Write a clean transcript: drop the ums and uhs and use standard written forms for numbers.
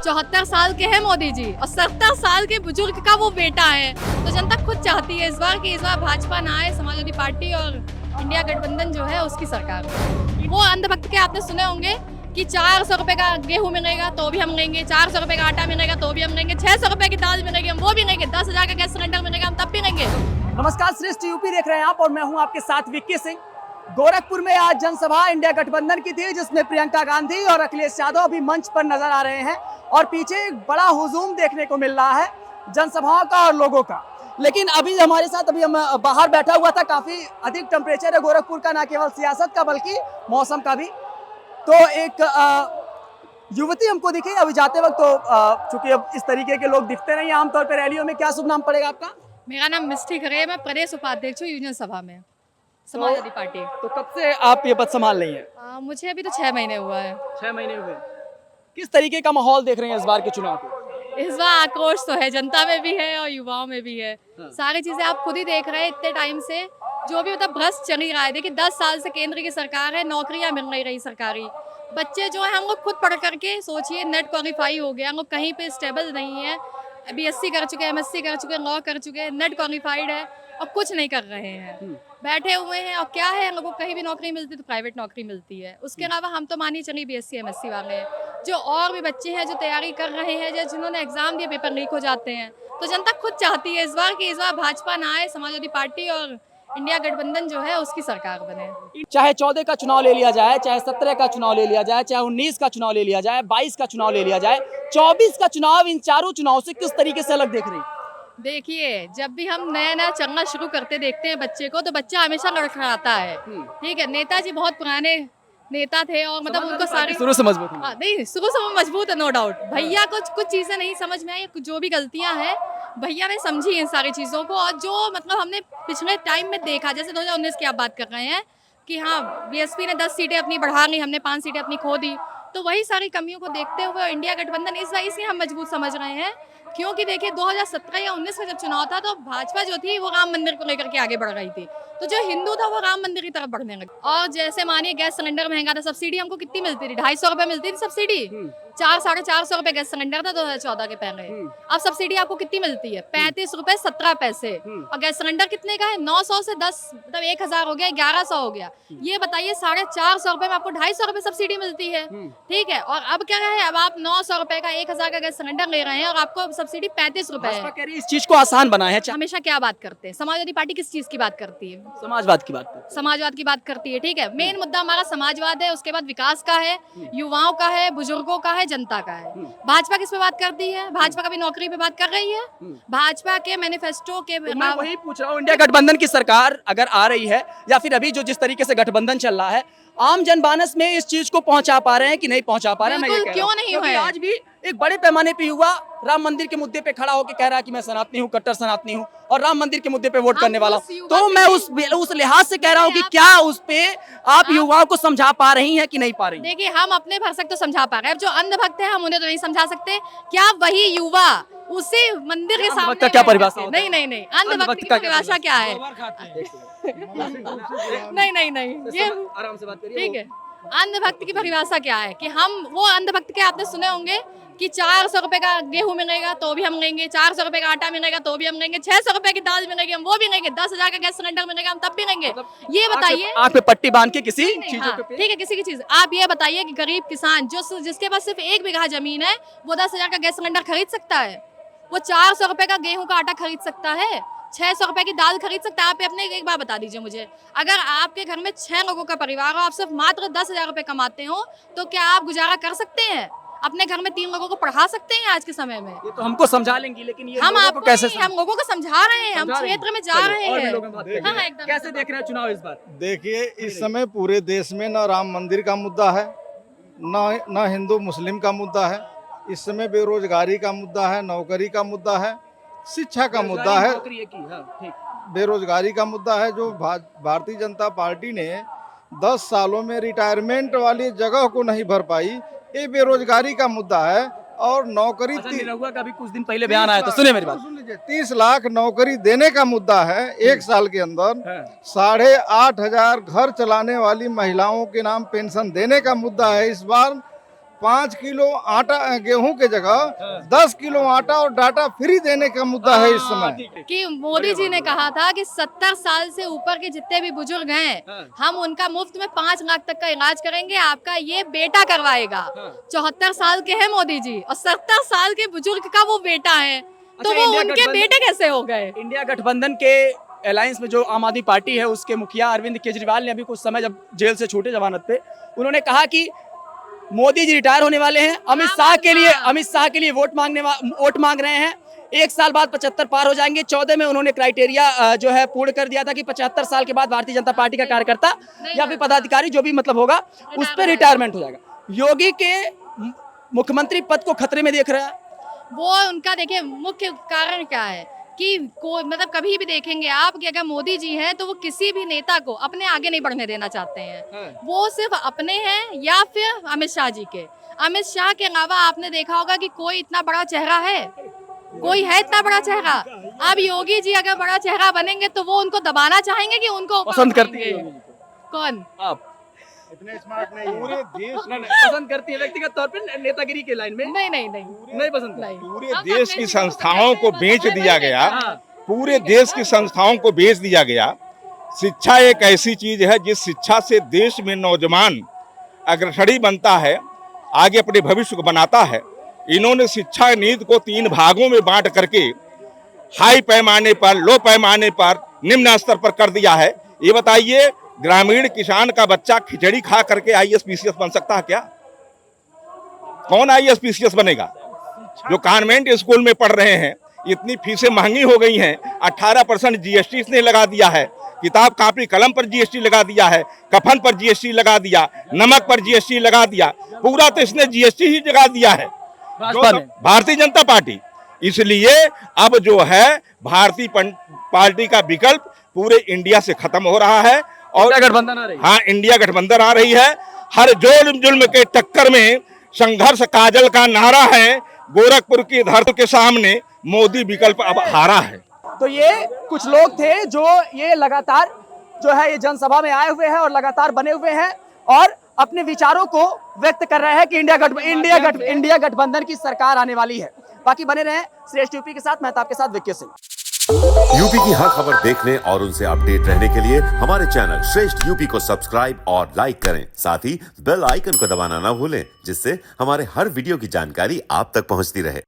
74 साल के हैं मोदी जी और 70 साल के बुजुर्ग का वो बेटा है। तो जनता खुद चाहती है इस बार कि इस बार भाजपा ना आए, समाजवादी पार्टी और इंडिया गठबंधन जो है उसकी सरकार हो। वो अंधभक्त के आपने सुने होंगे कि 400 रुपए का गेहूं मिलेगा तो भी हम लेंगे, 400 रुपए का आटा मिलेगा तो भी हम लेंगे, 600 रुपए की दाल मिलेगी हम वो भी लेंगे, 10,000 का गैस सिलेंडर मिलेगा हम तब भी लेंगे। नमस्कार, श्रेष्ठ यूपी देख रहे हैं आप और मैं हूं आपके साथ विक्की सिंह। गोरखपुर में आज जनसभा इंडिया गठबंधन की थी, जिसमें प्रियंका गांधी और अखिलेश यादव अभी मंच पर नजर आ रहे हैं और पीछे एक बड़ा हुजूम देखने को मिल रहा है जनसभाओं का और लोगों का। लेकिन अभी हमारे साथ हम बाहर बैठा हुआ था, काफी अधिक टेम्परेचर है गोरखपुर का, ना केवल सियासत का बल्कि मौसम का भी। तो एक युवती हमको दिखी अभी जाते वक्त, तो चूंकि अब इस तरीके के लोग दिखते नहीं आमतौर पर रैलियों में। क्या शुभ नाम पड़ेगा आपका? मेरा नाम मिस्टी खरे है, मैं प्रदेश उपाध्यक्ष हूँ यूनियन सभा में, समाजवादी पार्टी। तो कब से आप ये पद संभाल रही हैं? मुझे अभी तो 6 महीने हुआ है। 6 महीने हुए। किस तरीके का माहौल देख रहे हैं इस बार के चुनाव को? इस बार आक्रोश तो है, जनता में भी है और युवाओं में भी है। हाँ। सारी चीजें आप खुद ही देख रहे हैं इतने टाइम से, जो भी मतलब भ्रष्ट चल ही रहा है। देखिए 10 साल से केंद्र की सरकार है, नौकरियां मिल नहीं रही सरकारी। बच्चे जो है हम लोग खुद पढ़ करके सोचिए, नेट क्वालिफाई हो गया, हम लोग कहीं पे स्टेबल नहीं है। BSc कर चुके हैं, MSc कर चुके हैं, लॉ कर चुके हैं, नेट क्वालिफाइड है और कुछ नहीं कर रहे हैं, बैठे हुए हैं। और क्या है, हम लोगों को कहीं भी नौकरी मिलती है तो प्राइवेट नौकरी मिलती है। उसके अलावा हम तो मानिए चलिए BSc MSc वाले हैं, जो और भी बच्चे हैं जो तैयारी कर रहे हैं, जो जिन्होंने एग्जाम दिए पेपर लीक हो जाते हैं। तो जनता खुद चाहती है इस बार कि इस बार भाजपा ना आए, समाजवादी पार्टी और इंडिया गठबंधन जो है उसकी सरकार बने। चाहे 14 का चुनाव ले लिया जाए, चाहे 17 का चुनाव ले लिया जाए, चाहे 19 का चुनाव ले लिया जाए, 22 का चुनाव ले लिया जाए, 24 का चुनाव, इन चारों चुनाव से किस तरीके से अलग देख रही? देखिए, जब भी हम नया नया चलना शुरू करते देखते हैं बच्चे को, तो बच्चा हमेशा लड़खड़ाता है। ठीक है, नेताजी बहुत पुराने नेता थे और मतलब उनको सारे शुरू से मजबूत है। नहीं, शुरू से वो मजबूत है, नो डाउट। भैया को कुछ चीजें नहीं समझ में आई, जो भी गलतियां हैं भैया ने समझी इन सारी चीजों को। और जो मतलब हमने पिछले टाइम में देखा, जैसे 2019 की आप बात कर रहे हैं कि हाँ BSP ने 10 सीटें अपनी बढ़ा ली, हमने 5 सीटें अपनी खो दी। तो वही सारी कमियों को देखते हुए इंडिया गठबंधन इस बार इसलिए हम मजबूत समझ रहे हैं, क्योंकि देखिए 2017 या 19 का जब चुनाव था तो भाजपा जो थी वो राम मंदिर को लेकर के आगे बढ़ रही थी। तो जो हिंदू था वो राम मंदिर की तरफ बढ़ने लगा। और जैसे मानिए गैस सिलेंडर महंगा था, सब्सिडी हमको कितनी मिलती थी? 250 रुपए मिलती थी सब्सिडी। 400-450 रुपए गैस सिलेंडर था 2014 के पहले। अब सब्सिडी आपको कितनी मिलती है? 35 रुपए 17 पैसे। और गैस सिलेंडर कितने का है? 900 से 10 मतलब 1000 हो गया, 1100 हो गया। ये बताइए 450 रुपए में आपको 250 रुपए सब्सिडी मिलती है। ठीक है, और अब क्या है, अब आप 900 रुपए का 1000 का गैस सिलेंडर ले रहे हैं और आपको सब्सिडी 35 रुपए है। कह रही इस चीज को आसान बनाया है। हमेशा क्या बात करते हैं, समाजवादी पार्टी किस चीज की बात करती है? समाजवाद की बात करते समाजवाद की बात करती है। ठीक है, मेन मुद्दा हमारा समाजवाद है, उसके बाद विकास का है, युवाओं का है, बुजुर्गों का है, जनता का है। भाजपा किस पे बात करती है? भाजपा कभी नौकरी पे बात कर रही है? भाजपा के मैनिफेस्टो के मैं वही पूछ रहा हूँ, इंडिया गठबंधन की सरकार अगर आ रही है या फिर अभी जो जिस तरीके से गठबंधन चल रहा है, आम जनमानस में इस चीज को पहुंचा पा रहे हैं कि नहीं पहुंचा पा रहे हैं? मैं ये कह रहा हूं। क्यों नहीं हुआ है? आज भी एक बड़े पैमाने पे युवा राम मंदिर के मुद्दे पे खड़ा होकर कह रहा है कि मैं सनातनी हूँ, कट्टर सनातनी हूँ और राम मंदिर के मुद्दे पे वोट करने वाला हूँ। तो मैं उस लिहाज से कह रहा हूँ कि क्या उस पे आप युवाओं को समझा पा रही हैं कि नहीं पा रही? देखिए, हम अपने भरसक तो समझा पा रहे हैं, जो अंधभक्त है हम उन्हें तो नहीं समझा सकते। क्या वही युवा उसी मंदिर के सामने का क्या परिभाषा होता है? नहीं, अंधभक्त की परिभाषा क्या है? नहीं, ये आराम से बात करिए। ठीक है, अंधभक्त की परिभाषा क्या है कि हम वो अंधभक्त के आपने सुने होंगे कि 400 रुपए का गेहूं मिलेगा तो भी हम लेंगे, 400 रुपए का आटा मिलेगा तो भी हम लेंगे, 600 रुपए की दाल मिलेगी हम वो भी लेंगे, 10,000 का गैस सिलेंडर मिलेगा हम तब भी लेंगे। ये बताइए, आंख पे पट्टी बांध के किसी चीजों हाँ, पे ठीक है, किसी की चीज। आप ये बताइए कि गरीब किसान जो जिसके पास सिर्फ 1 बीघा जमीन है, वो 10,000 का गैस सिलेंडर खरीद सकता है? वो 400 रुपए का गेहूं का आटा खरीद सकता है? 600 रुपए की दाल खरीद सकता है? आप अपने एक बार बता दीजिए मुझे, अगर आपके घर में 6 लोगों का परिवार हो, आप सिर्फ मात्र 10,000 रुपए कमाते हो, तो क्या आप गुजारा कर सकते हैं? अपने घर में 3 लोगों को पढ़ा सकते हैं आज के समय में? ये तो हमको समझा लेंगी, लेकिन ये हम लोगों आपको को कैसे हम लोगों को समझा रहे हैं, हम क्षेत्र में जा रहे हैं। हाँ, एकदम। कैसे देख रहे हैं चुनाव इस बार? देखिए, इस समय पूरे देश में न राम मंदिर का मुद्दा है, न हिंदू मुस्लिम का मुद्दा है। इस समय बेरोजगारी का मुद्दा है, नौकरी का मुद्दा है, शिक्षा का मुद्दा है, बेरोजगारी का मुद्दा है। जो भारतीय जनता पार्टी ने 10 सालों में रिटायरमेंट वाली जगह को नहीं भर पाई, ये बेरोजगारी का मुद्दा है। और नौकरी का भी कुछ दिन पहले बयान आया था, सुने मेरी बात। सुन लीजिए, 30 लाख नौकरी देने का मुद्दा है 1 साल के अंदर। 8,500 घर चलाने वाली महिलाओं के नाम पेंशन देने का मुद्दा है। इस बार 5 किलो आटा गेहूं के जगह 10 किलो आटा और डाटा फ्री देने का मुद्दा है इस समय। कि मोदी जी ने कहा था कि 70 साल से ऊपर के जितने भी बुजुर्ग हैं हम उनका मुफ्त में 5 लाख तक का इलाज करेंगे, आपका ये बेटा करवाएगा। 74 साल के हैं मोदी जी और 70 साल के बुजुर्ग का वो बेटा है, तो अच्छा, वो इंडिया उनके गठबंधन- बेटे कैसे हो गए? इंडिया गठबंधन के अलायंस में जो आम आदमी पार्टी है उसके मुखिया अरविंद केजरीवाल ने अभी कुछ समय जब जेल से छूटे जमानत पे, उन्होंने कहा कि मोदी जी रिटायर होने वाले हैं, अमित शाह के लिए वोट मांग रहे हैं। 1 साल बाद 75 पार हो जाएंगे। 14 में उन्होंने क्राइटेरिया जो है पूर्ण कर दिया था कि 75 साल के बाद भारतीय जनता पार्टी का कार्यकर्ता या फिर पदाधिकारी जो भी मतलब होगा उस पर रिटायरमेंट हो जाएगा। योगी के मुख्यमंत्री पद को खतरे में देख रहा है। वो उनका देखिए मुख्य कारण क्या है कि कोई मतलब कभी भी देखेंगे आप कि अगर मोदी जी हैं तो वो किसी भी नेता को अपने आगे नहीं बढ़ने देना चाहते हैं। वो सिर्फ अपने हैं या फिर अमित शाह जी के। अमित शाह के अलावा आपने देखा होगा कि कोई इतना बड़ा चेहरा है, कोई है इतना बड़ा चेहरा? अब योगी जी अगर बड़ा चेहरा बनेंगे तो वो उनको दबाना चाहेंगे कि उनको पसंद करती है योगी जी को? कौन? आप इतने स्मार्ट नहीं पूरे देश पसंद करती है व्यक्तिगत तौर पे नेतागिरी के लाइन में? नहीं पसंद। नहीं। पूरे हम देश अपने की जीवन को संस्थाओं को कैसे बेच बदले दिया नहीं गया। देगा। पूरे देश की संस्थाओं को बेच दिया गया। शिक्षा एक ऐसी चीज है जिस शिक्षा से देश में नौजवान अग्रसरी बनता है, आगे अपने भविष्य को बनाता है। इन्होंने शिक्षा नीति को 3 भागों में बांट करके हाई पैमाने पर, लो पैमाने पर, निम्न स्तर पर कर दिया है। ये बताइए ग्रामीण किसान का बच्चा खिचड़ी खा करके आईएएस पीसीएस बन सकता है क्या? कौन आईएएस पीसीएस बनेगा? जो कॉन्वेंट स्कूल में पढ़ रहे हैं, इतनी फीसें महंगी हो गई हैं। 18% जीएसटी इसने लगा दिया है। किताब कापी कलम पर जीएसटी लगा दिया है, कफन पर जीएसटी लगा दिया, नमक पर जीएसटी लगा दिया। पूरा तो इसने जीएसटी ही लगा दिया है भारतीय जनता पार्टी। इसलिए अब जो है भारतीय पार्टी का विकल्प पूरे इंडिया से खत्म हो रहा है और गठबंधन आ रही है। हाँ, इंडिया गठबंधन आ रही है। हर जुल्म के टक्कर में संघर्ष काजल का नारा है। गोरखपुर की धरती के सामने मोदी विकल्प अब हारा है। तो ये कुछ लोग थे जो ये लगातार जो है ये जनसभा में आए हुए हैं और लगातार बने हुए हैं और अपने विचारों को व्यक्त कर रहे हैं कि इंडिया गठबंधन की सरकार आने वाली है। बाकी बने रहे श्रेष्ठ यूपी के साथ, मैं आपके साथ विक्की सिंह। यूपी की हर खबर देखने और उनसे अपडेट रहने के लिए हमारे चैनल श्रेष्ठ यूपी को सब्सक्राइब और लाइक करें। साथ ही बेल आइकन को दबाना ना भूलें, जिससे हमारे हर वीडियो की जानकारी आप तक पहुंचती रहे।